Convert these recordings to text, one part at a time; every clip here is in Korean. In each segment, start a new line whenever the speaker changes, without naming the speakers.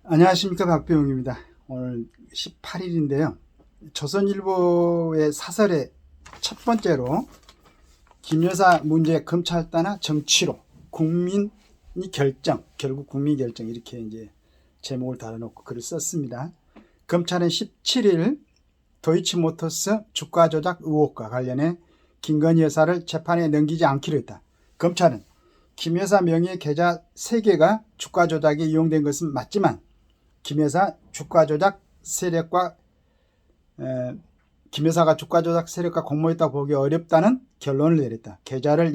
안녕하십니까, 박병웅입니다. 오늘 18일인데요. 조선일보의 사설의 첫 번째로 김여사 문제 검찰 따나 정치로 국민이 결정, 결국 국민 결정, 이렇게 이제 제목을 달아놓고 글을 썼습니다. 검찰은 17일 도이치모터스 주가 조작 의혹과 관련해 김건희 여사를 재판에 넘기지 않기로 했다. 검찰은 김 여사 명의의 계좌 3개가 주가 조작에 이용된 것은 맞지만 김 여사가 주가 조작 세력과 공모했다고 보기 어렵다는 결론을 내렸다. 계좌를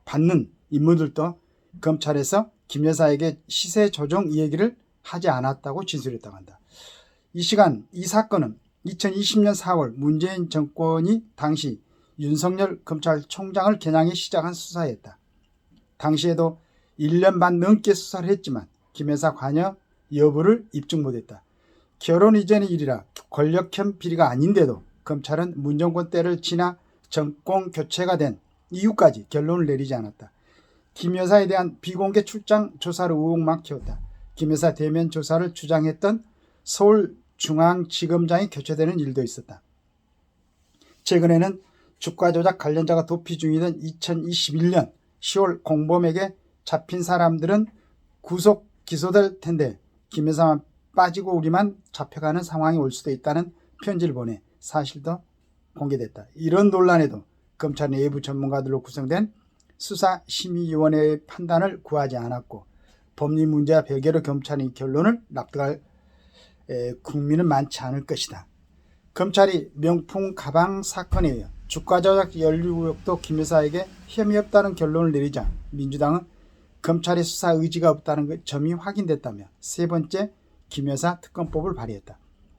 받는 인물들도 검찰에서 김 여사에게 시세 조정 이야기를 하지 않았다고 진술했다고 한다. 이 사건은 2020년 4월 문재인 정권이 당시 윤석열 검찰총장을 겨냥해 시작한 수사였다. 당시에도 1년 반 넘게 수사를 했지만 김 여사 관여 여부를 입증 못했다. 결혼 이전의 일이라 권력형 비리가 아닌데도 검찰은 문정권 때를 지나 정권 교체가 된 이유까지 결론을 내리지 않았다. 김 여사에 대한 비공개 출장 조사를 의혹만 키웠다. 김 여사 대면 조사를 주장했던 서울중앙지검장이 교체되는 일도 있었다. 최근에는 주가 조작 관련자가 도피 중이던 2021년 10월 공범에게 잡힌 사람들은 구속 기소될 텐데 김 여사만 빠지고 우리만 잡혀가는 상황이 올 수도 있다는 편지를 보내 사실도 공개됐다. 이런 논란에도 검찰 내부 전문가들로 구성된 수사심의위원회의 판단을 구하지 않았고 법리 문제와 별개로 검찰이 결론을 납득할 국민은 많지 않을 것이다. 검찰이 명품 가방 사건에 이어 주가 조작 연루 의혹도 김 여사에게 혐의 없다는 결론을 내리자 민주당은 검찰의 수사 의지가 없다는 점이 확인됐다며 세 번째 김 여사 특검법을 발의했다.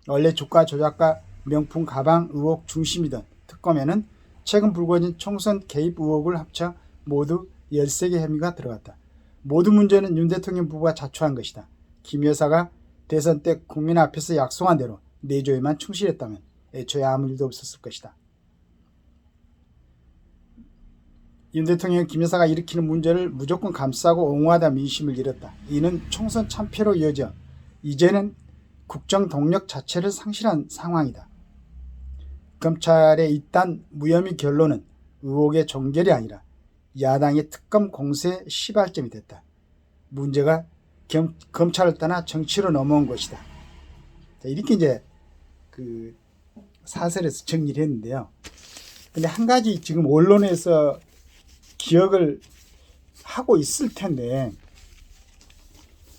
원래 주가 조작과 명품 가방 의혹 중심이던 특검에는 최근 불거진 총선 개입 의혹을 합쳐 모두 13개 혐의가 들어갔다. 모두 문제는 윤 대통령 부부가 자초한 것이다. 김 여사가 대선 때 국민 앞에서 약속한 대로 내조에만 충실했다면 애초에 아무 일도 없었을 것이다. 윤 대통령 김 여사가 일으키는 문제를 무조건 감싸고 옹호하다 민심을 잃었다. 이는 총선 참패로 이어져 이제는 국정 동력 자체를 상실한 상황이다. 검찰의 이딴 무혐의 결론은 의혹의 종결이 아니라 야당의 특검 공세의 시발점이 됐다. 문제가 검찰을 떠나 정치로 넘어온 것이다. 이렇게 이제 그 사설에서 정리를 했는데요. 근데 한 가지 지금 언론에서 기억을 하고 있을 텐데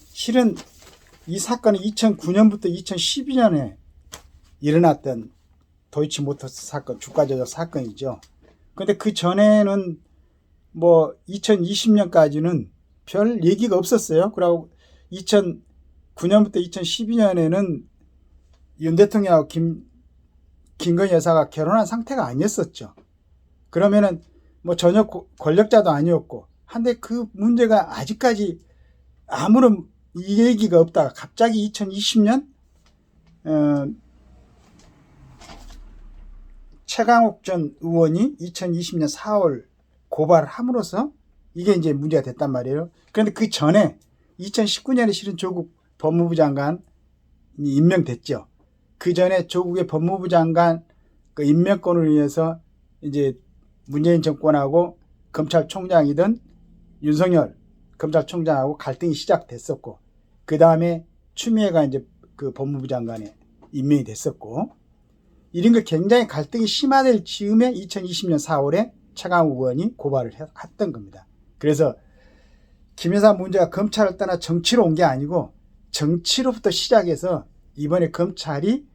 실은 이 사건은 2009년부터 2012년에 일어났던 도이치모터스 사건, 주가 조작 사건이죠. 근데 그 전에는 뭐 2020년까지는 별 얘기가 없었어요. 그리고 2009년부터 2012년에는 윤 대통령하고 김건희 여사가 결혼한 상태가 아니었었죠. 그러면은 뭐 전혀 권력자도 아니었고 한데 그 문제가 아직까지 아무런 얘기가 없다가 갑자기 2020년 최강욱 전 의원이 2020년 4월 고발을 함으로써 이게 이제 문제가 됐단 말이에요. 그런데 그 전에 2019년에 실은 조국 법무부 장관이 임명됐죠. 그 전에 조국의 법무부 장관 그 임명권을 위해서 이제 문재인 정권하고 검찰총장이던 윤석열 검찰총장하고 갈등이 시작됐었고, 그 다음에 추미애가 이제 그 법무부 장관에 임명이 됐었고, 이런 거 굉장히 갈등이 심화될 즈음에 2020년 4월에 최강욱 의원이 고발을 했던 겁니다. 그래서 김 여사 문제가 검찰을 떠나 정치로 온 게 아니고 정치로부터 시작해서 이번에 검찰이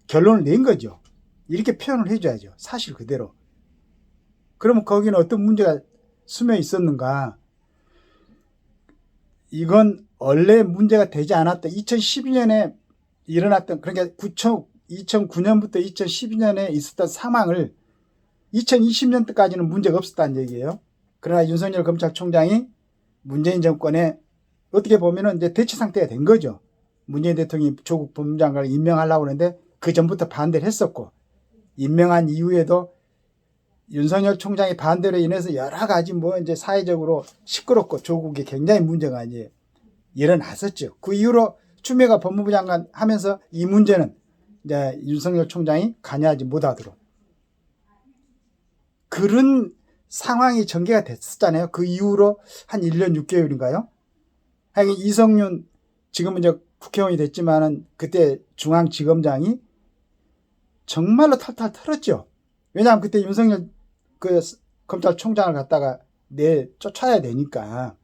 결론을 낸 거죠. 이렇게 표현을 해줘야죠. 사실 그대로. 그러면 거기는 어떤 문제가 스며 있었는가? 이건 원래 문제가 되지 않았다. 2012년에 일어났던, 그러니까 2009년부터 2012년에 있었던 상황을 2020년까지는 문제가 없었다는 얘기예요. 그러나 윤석열 검찰총장이 문재인 정권에 어떻게 보면은 이제 대치 상태가 된 거죠. 문재인 대통령이 조국 법무부 장관을 임명하려고 하는데 그 전부터 반대를 했었고, 임명한 이후에도 윤석열 총장의 반대로 인해서 여러 가지 뭐 이제 사회적으로 시끄럽고 조국이 굉장히 문제가 이제 일어났었죠. 그 이후로 추미애가 법무부 장관 하면서 이 문제는 이제 윤석열 총장이 관여하지 못하도록 그런 상황이 전개가 됐었잖아요. 그 이후로 한 1년 6개월인가요? 하여간 이성윤 지금은 이제 국회의원이 됐지만은 그때 중앙지검장이 정말로 탈탈 털었죠. 왜냐하면 그때 윤석열 그 검찰총장을 갖다가 쫓아야 되니까.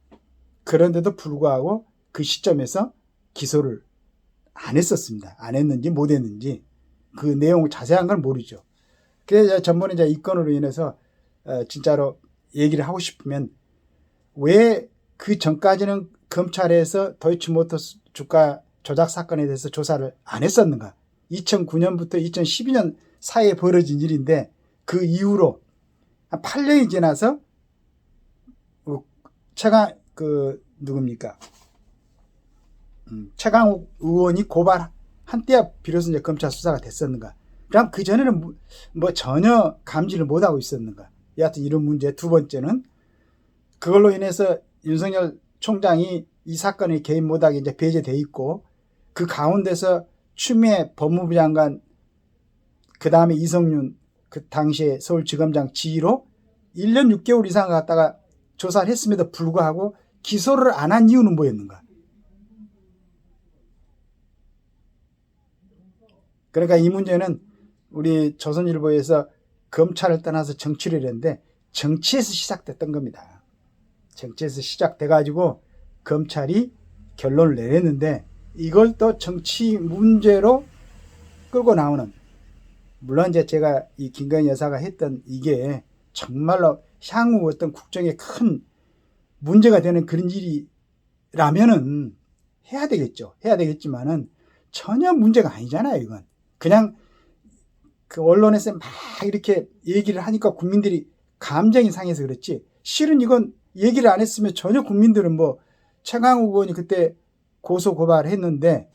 그런데도 불구하고 그 시점에서 기소를 안 했었습니다. 안 했는지 못 했는지 그 내용을 자세한 건 모르죠. 그래서 전번에 이제 이 건으로 인해서 진짜로 얘기를 하고 싶으면 왜 그 전까지는 검찰에서 도이치모터스 주가 조작 사건에 대해서 조사를 안 했었는가? 2009년부터 2012년 사이에 벌어진 일인데 그 이후로 한 8년이 지나서 누굽니까? 최강욱 의원이 고발한 때야 비로소 이제 검찰 수사가 됐었는가? 그럼 그 전에는 뭐 전혀 감지를 못하고 있었는가? 여하튼 이런 문제. 두 번째는 그걸로 인해서 윤석열 총장이 이 사건에 개입 못하게 이제 배제돼 있고 그 가운데서 추미애 법무부 장관 그 다음에 이성윤 그 당시에 서울지검장 지휘로 1년 6개월 이상 갖다가 조사를 했음에도 불구하고 기소를 안 한 이유는 뭐였는가? 그러니까 이 문제는 우리 조선일보에서 검찰을 떠나서 정치를 했는데 정치에서 시작됐던 겁니다. 정치에서 시작돼가지고 검찰이 결론을 내렸는데 이걸 또 정치 문제로 끌고 나오는, 물론 이제 제가 이 김건희 여사가 했던 이게 정말로 향후 어떤 국정에 큰 문제가 되는 그런 일이라면은 해야 되겠죠. 해야 되겠지만은 전혀 문제가 아니잖아요. 이건 그냥 그 언론에서 막 이렇게 얘기를 하니까 국민들이 감정이 상해서 그렇지, 실은 이건 얘기를 안 했으면 전혀 국민들은 뭐 최강욱 의원이 그때 고소 고발을 했는데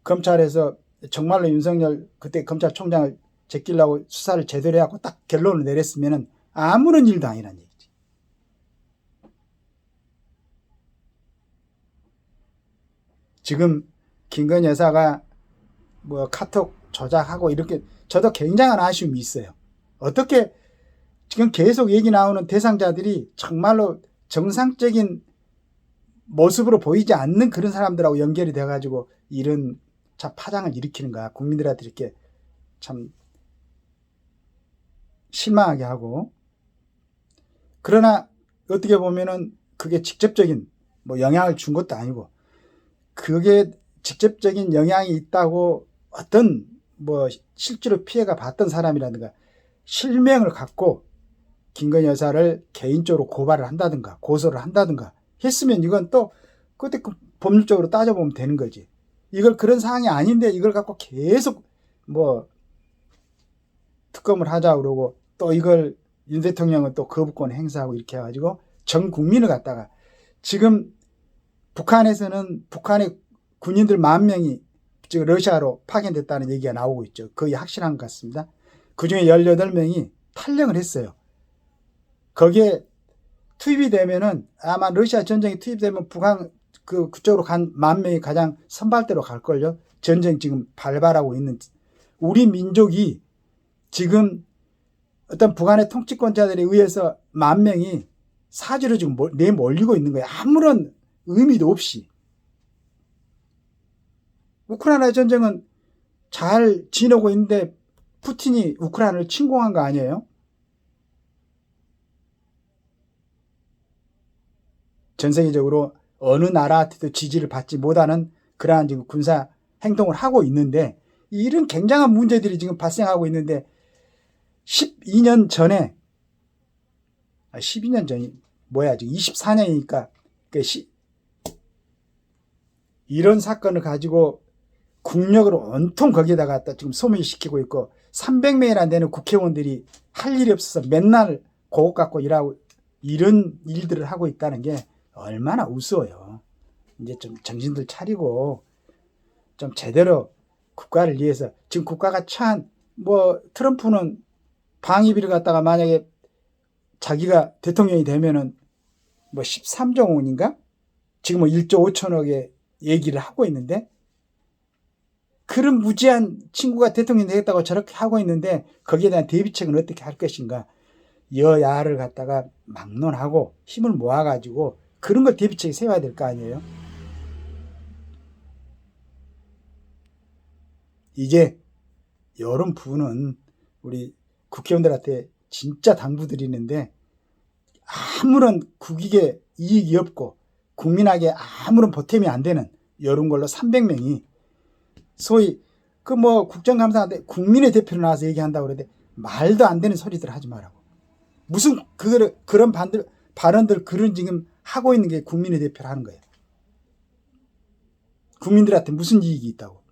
검찰에서 정말로 윤석열 그때 검찰총장을 제끼려고 수사를 제대로 해갖고 딱 결론을 내렸으면은 아무런 일도 아니란 얘기지. 지금 김건희 여사가 뭐 카톡 조작하고 이렇게 저도 굉장한 아쉬움이 있어요. 어떻게 지금 계속 얘기 나오는 대상자들이 정말로 정상적인 모습으로 보이지 않는 그런 사람들하고 연결이 돼가지고 이런 파장을 일으키는가, 국민들한테 이렇게 참 실망하게 하고. 그러나 어떻게 보면은 그게 직접적인 뭐 영향을 준 것도 아니고, 그게 직접적인 영향이 있다고 어떤 뭐 실제로 피해가 봤던 사람이라든가 실명을 갖고 김건희 여사를 개인적으로 고발을 한다든가 고소를 한다든가 했으면 이건 또 그때 법률적으로 따져보면 되는 거지. 이걸 그런 상황이 아닌데 이걸 갖고 계속 뭐 특검을 하자 그러고 또 이걸 윤 대통령은 또 거부권 행사하고 이렇게 해가지고 전 국민을 갖다가, 지금 북한에서는 북한의 군인들 10,000명이 지금 러시아로 파견됐다는 얘기가 나오고 있죠. 거의 확실한 것 같습니다. 그중에 18명이 탈영을 했어요. 거기에 투입이 되면은 아마 러시아 전쟁이 투입되면 북한 그쪽으로 간 10,000명이 가장 선발대로 갈걸요. 전쟁 지금 발발하고 있는 우리 민족이 지금 어떤 북한의 통치권자들에 의해서 10,000명이 사지로 지금 내몰리고 있는 거예요. 아무런 의미도 없이. 우크라이나 전쟁은 잘 지내고 있는데 푸틴이 우크라이나를 침공한 거 아니에요? 전 세계적으로 어느 나라한테도 지지를 받지 못하는 그러한 지금 군사 행동을 하고 있는데, 이런 굉장한 문제들이 지금 발생하고 있는데 12년 전에 12년 전이 뭐야, 지금 24년이니까 이런 사건을 가지고 국력을 온통 거기에다가 갖다 지금 소멸시키고 있고 300명이나 되는 국회의원들이 할 일이 없어서 맨날 그것 갖고 일하고 이런 일들을 하고 있다는 게 얼마나 우스워요. 이제 좀 정신들 차리고 좀 제대로 국가를 위해서, 지금 국가가 처한 뭐 트럼프는 방위비를 갖다가 만약에 자기가 대통령이 되면은 뭐 13조 원인가? 지금 뭐 1조 5천억에 얘기를 하고 있는데, 그런 무지한 친구가 대통령이 되겠다고 저렇게 하고 있는데 거기에 대한 대비책은 어떻게 할 것인가. 여야를 갖다가 막론하고 힘을 모아가지고 그런 걸 대비책에 세워야 될 거 아니에요. 이게 이런 부분은 우리 국회의원들한테 진짜 당부드리는데, 아무런 국익에 이익이 없고 국민에게 아무런 보탬이 안 되는 이런 걸로 300명이 소위 그 뭐 국정감사인데 국민의 대표로 나와서 얘기한다고 그러는데 말도 안 되는 소리들 하지 말라고. 무슨 그런 발언들 그런 지금 하고 있는 게 국민의 대표를 하는 거예요. 국민들한테 무슨 이익이 있다고.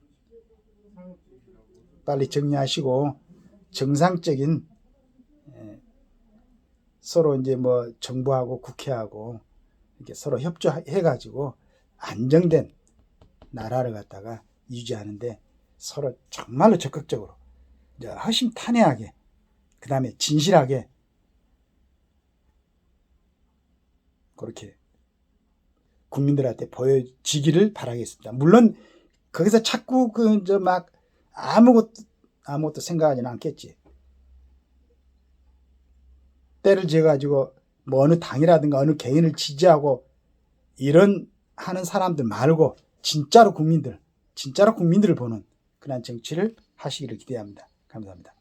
빨리 정리하시고 정상적인, 서로 이제 뭐 정부하고 국회하고 이렇게 서로 협조해가지고 안정된 나라를 갖다가 유지하는데 서로 정말로 적극적으로 허심탄회하게, 그 다음에 진실하게 그렇게 국민들한테 보여지기를 바라겠습니다. 물론 거기서 자꾸 막 아무것도 생각하지는 않겠지. 때를 지어가지고 뭐 어느 당이라든가 어느 개인을 지지하고 이런 하는 사람들 말고 진짜로 국민들을 보는 그런 정치를 하시기를 기대합니다. 감사합니다.